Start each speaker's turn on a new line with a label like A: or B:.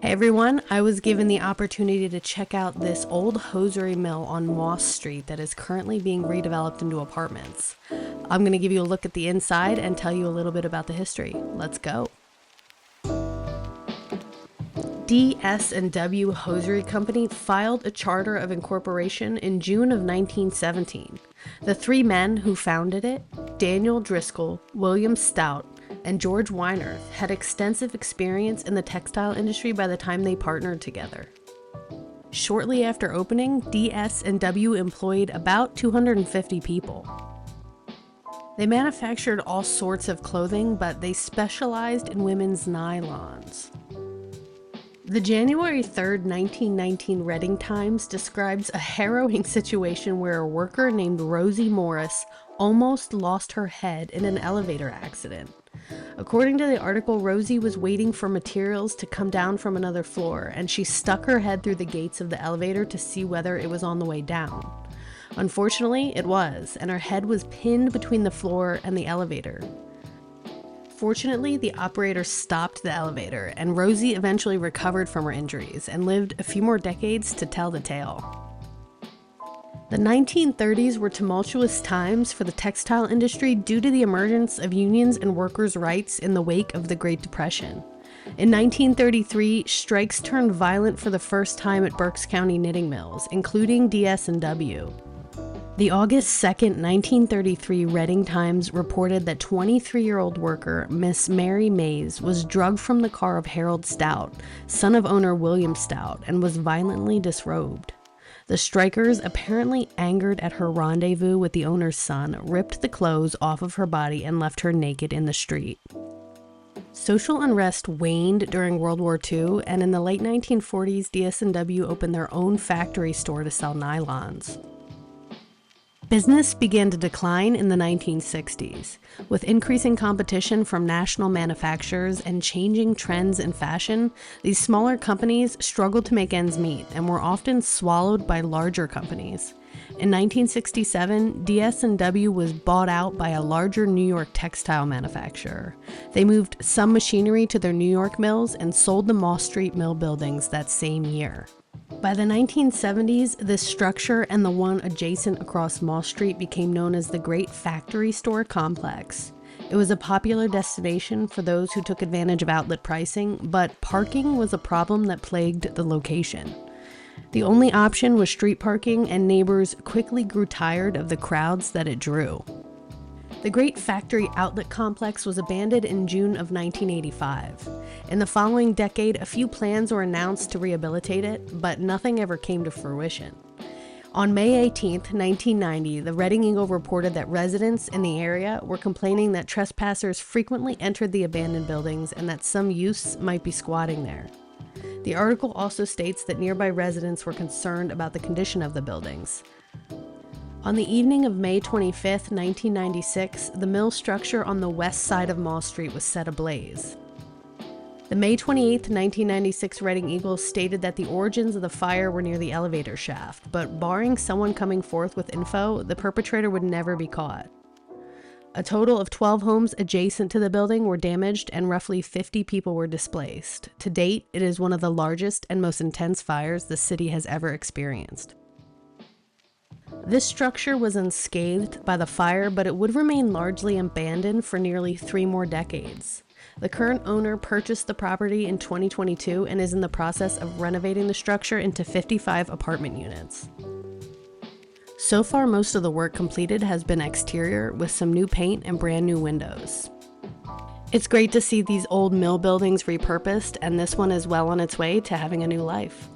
A: Hey everyone, I was given the opportunity to check out this old hosiery mill on Moss Street that is currently being redeveloped into apartments. I'm going to give you a look at the inside and tell you a little bit about the history. Let's go. D.S.&W. Hosiery Company filed a charter of incorporation in June of 1917. The three men who founded it, Daniel Driscoll, William Staudt, and George Weinerth, had extensive experience in the textile industry by the time they partnered together. Shortly after opening, D.S.&W. employed about 250 people. They manufactured all sorts of clothing, but they specialized in women's nylons. The January 3, 1919 Reading Times describes a harrowing situation where a worker named Rosie Morris almost lost her head in an elevator accident. According to the article, Rosie was waiting for materials to come down from another floor, and she stuck her head through the gates of the elevator to see whether it was on the way down. Unfortunately, it was, and her head was pinned between the floor and the elevator. Fortunately, the operator stopped the elevator, and Rosie eventually recovered from her injuries and lived a few more decades to tell the tale. The 1930s were tumultuous times for the textile industry due to the emergence of unions and workers' rights in the wake of the Great Depression. In 1933, strikes turned violent for the first time at Berks County knitting mills, including D.S.&W. The August 2, 1933 Reading Times reported that 23-year-old worker Miss Mary Mays was drugged from the car of Harold Staudt, son of owner William Staudt, and was violently disrobed. The strikers, apparently angered at her rendezvous with the owner's son, ripped the clothes off of her body and left her naked in the street. Social unrest waned during World War II, and in the late 1940s, D.S.&W. opened their own factory store to sell nylons. Business began to decline in the 1960s. With increasing competition from national manufacturers and changing trends in fashion, these smaller companies struggled to make ends meet and were often swallowed by larger companies. In 1967, D.S.&W. was bought out by a larger New York textile manufacturer. They moved some machinery to their New York mills and sold the Moss Street mill buildings that same year. By the 1970s, this structure and the one adjacent across Moss Street became known as the Great Factory Store Complex. It was a popular destination for those who took advantage of outlet pricing, but parking was a problem that plagued the location. The only option was street parking, and neighbors quickly grew tired of the crowds that it drew. The Great Factory Outlet Complex was abandoned in June of 1985. In the following decade, a few plans were announced to rehabilitate it, but nothing ever came to fruition. On May 18, 1990, the Reading Eagle reported that residents in the area were complaining that trespassers frequently entered the abandoned buildings and that some youths might be squatting there. The article also states that nearby residents were concerned about the condition of the buildings. On the evening of May 25, 1996, the mill structure on the west side of Moss Street was set ablaze. The May 28, 1996 Reading Eagle stated that the origins of the fire were near the elevator shaft, but barring someone coming forth with info, the perpetrator would never be caught. A total of 12 homes adjacent to the building were damaged and roughly 50 people were displaced. To date, it is one of the largest and most intense fires the city has ever experienced. This structure was unscathed by the fire, but it would remain largely abandoned for nearly 3 more decades. The current owner purchased the property in 2022 and is in the process of renovating the structure into 55 apartment units. So far, most of the work completed has been exterior, with some new paint and brand new windows. It's great to see these old mill buildings repurposed, and this one is well on its way to having a new life.